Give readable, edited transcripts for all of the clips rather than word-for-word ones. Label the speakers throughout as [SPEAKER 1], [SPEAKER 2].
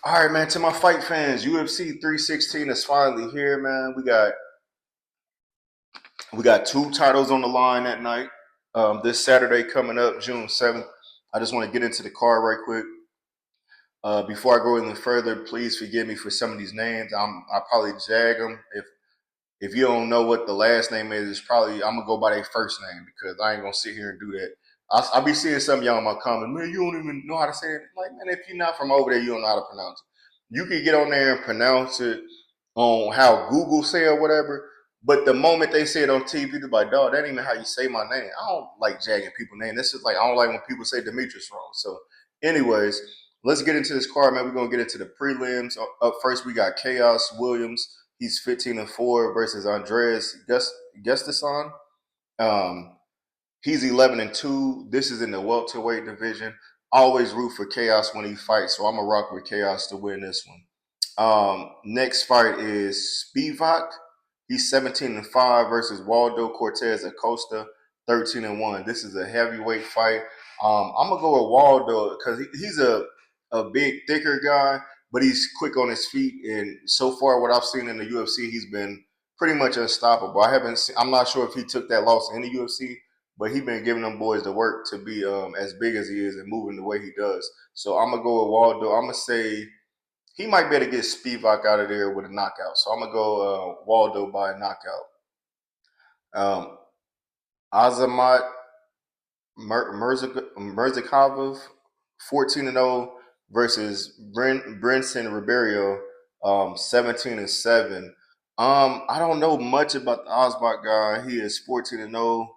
[SPEAKER 1] All right, man. To my fight fans, UFC 316 is finally here, man. We got two titles on the line that night. This Saturday coming up, June 7th. I just want to get into the card right quick. Before I go any further, please forgive me for some of these names. I probably jag them. If you don't know what the last name is, it's probably I'm gonna go by their first name because I ain't gonna sit here and do that. I'll be seeing some of y'all in my comments, man. You don't even know how to say it. Like, man, if you're not from over there, you don't know how to pronounce it. You can get on there and pronounce it on how Google say or whatever. But the moment they say it on TV, they're like, dog, that ain't even how you say my name. I don't like jagging people's name. This is like I don't like when people say Demetrius wrong. So, anyways, let's get into this card, man. We're gonna get into the prelims. Up first, we got Chaos Williams. He's 15-4 versus Andreas Gustafsson. Um, he's 11-2. This is in the welterweight division. Always root for Chaos when he fights, so I'm gonna rock with Chaos to win this one. Next fight is Spivak. He's 17-5 versus Waldo Cortez Acosta, 13-1. This is a heavyweight fight. I'm gonna go with Waldo because he's a big, thicker guy, but he's quick on his feet. And so far, what I've seen in the UFC, he's been pretty much unstoppable. I'm not sure if he took that loss in the UFC, but he's been giving them boys the work to be as big as he is and moving the way he does. So I'm gonna go with Waldo. I'm gonna say he might be able to get Spivak out of there with a knockout. So I'm gonna go Waldo by a knockout. Um, Azamat Merzikov, 14-0 versus Brinson Ribeiro, 17-7. I don't know much about the Osbach guy. He is 14-0.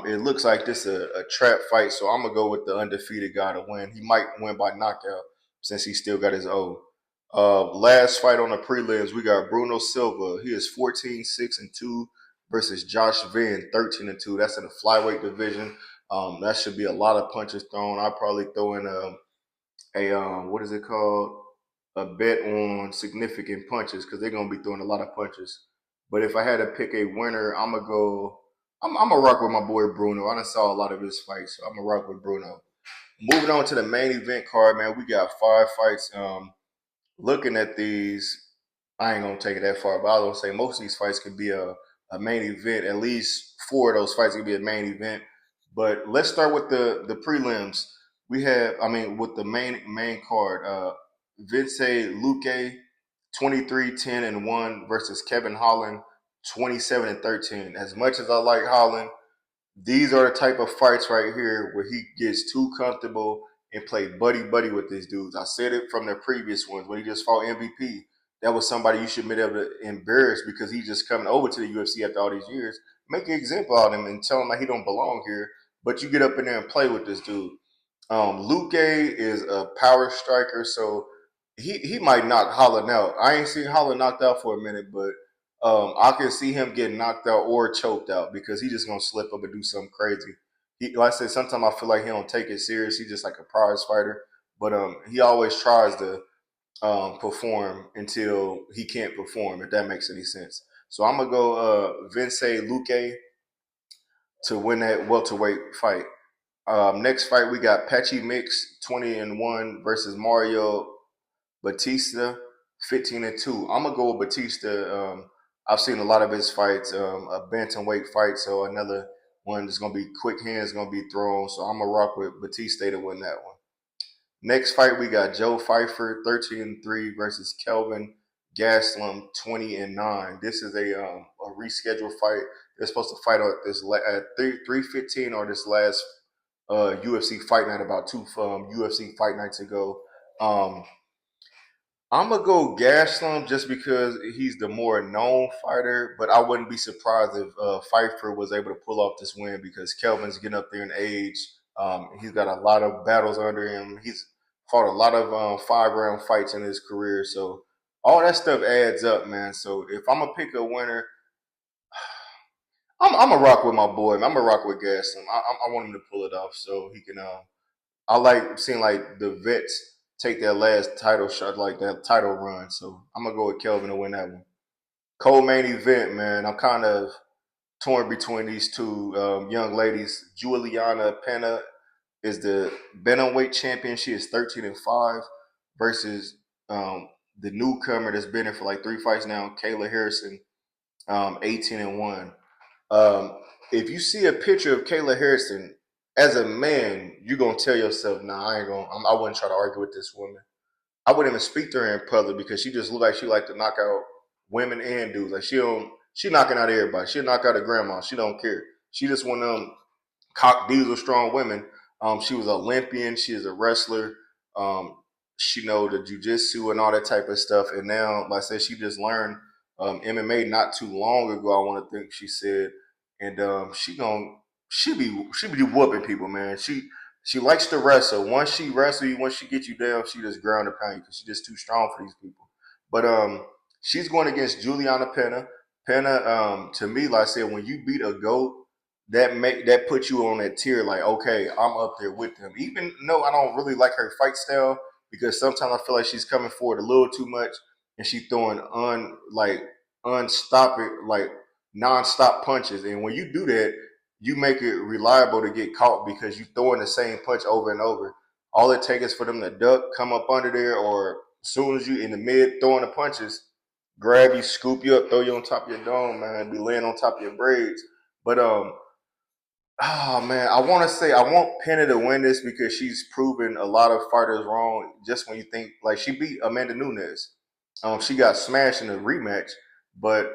[SPEAKER 1] It looks like this is a trap fight, so I'm gonna go with the undefeated guy to win. He might win by knockout since he still got his O. Last fight on the prelims, we got Bruno Silva. He is 14-6-2 versus Josh Vinn, 13-2. That's in the flyweight division. That should be a lot of punches thrown. I probably throw in a what is it called? A bet on significant punches because they're gonna be throwing a lot of punches. But if I had to pick a winner, I'm gonna go. I'm gonna rock with my boy Bruno. I done saw a lot of his fights, so I'm gonna rock with Bruno. Moving on to the main event card, man. We got five fights. Looking at these, I ain't gonna take it that far, but I was gonna say most of these fights could be a main event. At least four of those fights could be a main event. But let's start with the prelims. We have, I mean, with the main card, Vince Luque, 23-10-1 versus Kevin Holland, 27-13. As much as I like Holland, these are the type of fights right here where he gets too comfortable and play buddy buddy with these dudes. I said it from the previous ones when he just fought MVP. That was somebody you should be able to embarrass because he's just coming over to the UFC after all these years. Make an example out of him and tell him that he don't belong here. But you get up in there and play with this dude. Luke is a power striker, so he might knock Holland out. I ain't seen Holland knocked out for a minute, but I can see him getting knocked out or choked out because he just gonna slip up and do something crazy. Like I said, sometimes I feel like he don't take it serious. He's just like a prize fighter, but he always tries to perform until he can't perform. If that makes any sense. So I'm gonna go Vince Luque to win that welterweight fight. Next fight we got Patchy Mix 20-1 versus Mario Batista 15-2. I'm gonna go with Batista. I've seen a lot of his fights, a bantamweight fight, so another one that's gonna be quick hands gonna be thrown. So I'm gonna rock with Batista to win that one. Next fight we got Joe Pfeiffer 13-3 versus Kelvin Gastelum 20-9. This is a rescheduled fight. They're supposed to fight at this at 3:15 or this last UFC fight night about two UFC fight nights ago. Um, I'm gonna go Gaslam just because he's the more known fighter, but I wouldn't be surprised if Pfeiffer was able to pull off this win because Kelvin's getting up there in age. He's got a lot of battles under him. He's fought a lot of 5-round fights in his career, so all that stuff adds up, man. So if I'm gonna pick a winner, I'm gonna rock with my boy. I'm gonna rock with Gaslam. I want him to pull it off so he can. I like seeing like the vets take their last title shot, like that title run. So I'm gonna go with Kelvin to win that one. Co-main event, man. I'm kind of torn between these two young ladies. Juliana Pena is the bantamweight champion. She is 13-5 versus the newcomer that's been there for like 3 fights now, Kayla Harrison, 18-1. Um, if you see a picture of Kayla Harrison as a man, you're gonna tell yourself, "Nah, I ain't gonna. I wouldn't try to argue with this woman. I wouldn't even speak to her in public because she just look like she like to knock out women and dudes. Like she don't. She knocking out everybody. She'll knock out a grandma. She don't care. She just one of them cock diesel strong women. She was an Olympian. She is a wrestler. Um, she know the jujitsu and all that type of stuff. And now, like I said, she just learned MMA not too long ago. I want to think she said, and she be whooping people, man. She likes to wrestle. Once she wrestle you, once she get you down, she just ground and pound you because she's just too strong for these people. But she's going against Juliana Pena. Pena, to me, like I said, when you beat a goat, that puts you on that tier. Like, okay, I'm up there with them. Even though I don't really like her fight style because sometimes I feel like she's coming forward a little too much and she throwing unstopping like non-stop punches. And when you do that, you make it reliable to get caught because you throwing the same punch over and over. All it takes is for them to duck, come up under there, or as soon as you in the mid throwing the punches, grab you, scoop you up, throw you on top of your dome, man, be laying on top of your braids. But oh man, I want Penna to win this because she's proven a lot of fighters wrong. Just when you think like she beat Amanda Nunes, she got smashed in a rematch, but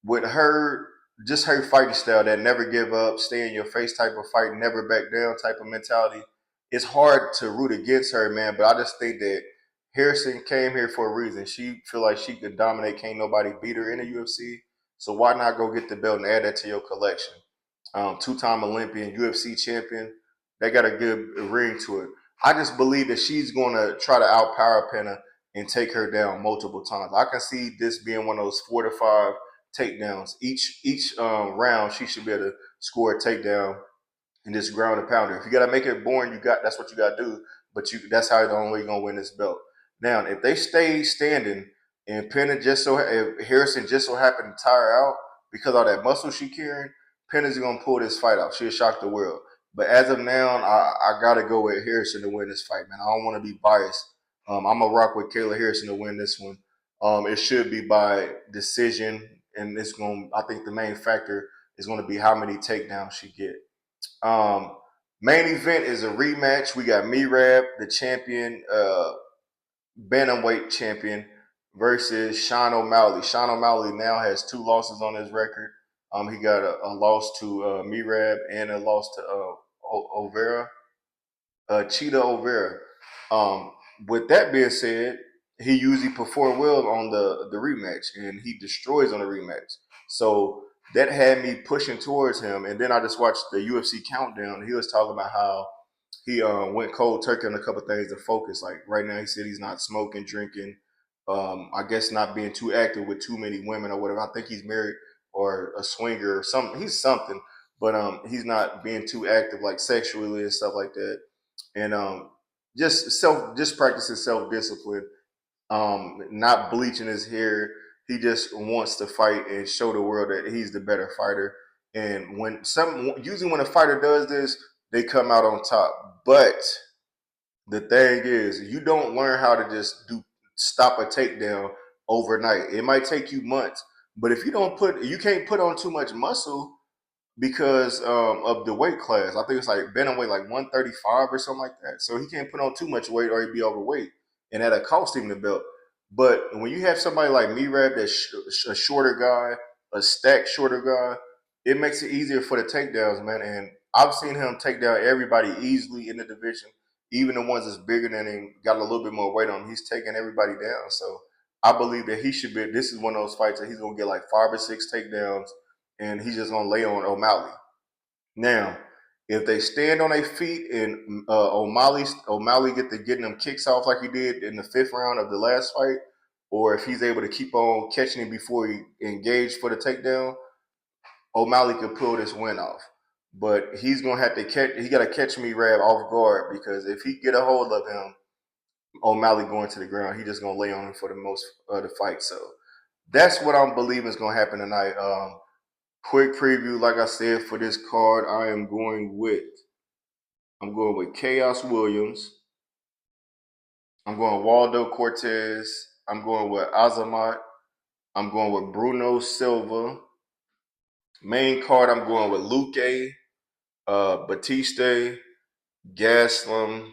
[SPEAKER 1] with her, just her fighting style, that never give up, stay in your face type of fight, never back down type of mentality, it's hard to root against her, man. But I just think that Harrison came here for a reason. She feel like she could dominate. Can't nobody beat her in the UFC. So why not go get the belt and add that to your collection? Two-time Olympian, UFC champion. They got a good ring to it. I just believe that she's going to try to outpower Penna and take her down multiple times. I can see this being one of those 4 to 5 takedowns. Each round, she should be able to score a takedown and just ground and pounder. If you got to make it boring, that's what you got to do. But that's how the only way you're gonna win this belt. Now, if they stay standing and if Harrison just so happened to tire out because of that muscle she carrying, Penna's gonna pull this fight out. She'll shock the world. But as of now, I gotta go with Harrison to win this fight, man. I don't want to be biased. I'm gonna rock with Kayla Harrison to win this one. It should be by decision, and it's going. I think the main factor is going to be how many takedowns she get. Um, Main event is a rematch. We got Merab, the champion, bantamweight champion, versus Sean O'Malley. Sean O'Malley now has 2 losses on his record. He got a loss to Merab and a loss to Overa, Cheetah Overa. Um, with that being said, he usually performed well on the rematch, and he destroys on the rematch. So that had me pushing towards him. And then I just watched the UFC countdown. He was talking about how he went cold turkey on a couple things to focus. Like right now, he said he's not smoking, drinking. I guess not being too active with too many women or whatever. I think he's married or a swinger or something. He's something, but he's not being too active like sexually and stuff like that. And just practicing self discipline. Not bleaching his hair. He just wants to fight and show the world that he's the better fighter. And usually when a fighter does this, they come out on top. But the thing is, you don't learn how to just stop a takedown overnight. It might take you months, but if you can't put on too much muscle because of the weight class. I think it's like bantamweight, like 135 or something like that. So he can't put on too much weight or he'd be overweight, and that'll cost him the belt. But when you have somebody like Merab, that's a shorter guy, a stacked shorter guy, it makes it easier for the takedowns, man. And I've seen him take down everybody easily in the division, even the ones that's bigger than him, got a little bit more weight on him. He's taking everybody down. So I believe that he should be. This is one of those fights that he's gonna get like 5 or 6 takedowns, and he's just gonna lay on O'Malley. Now, if they stand on their feet and O'Malley getting them kicks off like he did in the 5th round of the last fight, or if he's able to keep on catching him before he engaged for the takedown, O'Malley could pull this win off. But he's gonna have to catch. He got to catch Merab off guard because if he get a hold of him, O'Malley going to the ground, he just gonna lay on him for the most of the fight. So that's what I'm believing is gonna happen tonight. Quick preview, like I said, for this card, I'm going with Chaos Williams. I'm going Waldo Cortez. I'm going with Azamat. I'm going with Bruno Silva. Main card, I'm going with Luque, Batiste, Gaslam,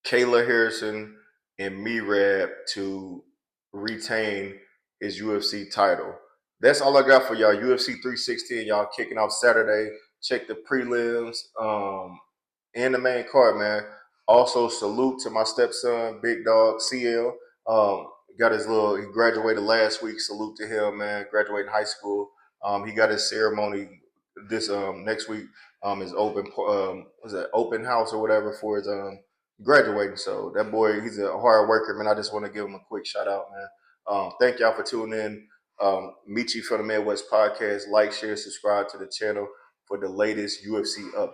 [SPEAKER 1] Kayla Harrison, and Merab to retain his UFC title. That's all I got for y'all. UFC 316, y'all kicking off Saturday. Check the prelims and the main card, man. Also, salute to my stepson, Big Dog CL. Got his he graduated last week. Salute to him, man. Graduating high school. He got his ceremony this next week. His open house or whatever for his graduating. So that boy, he's a hard worker, man. I just want to give him a quick shout out, man. Thank y'all for tuning in. Mechee from the Midwest Podcast. Like, share, subscribe to the channel for the latest UFC updates.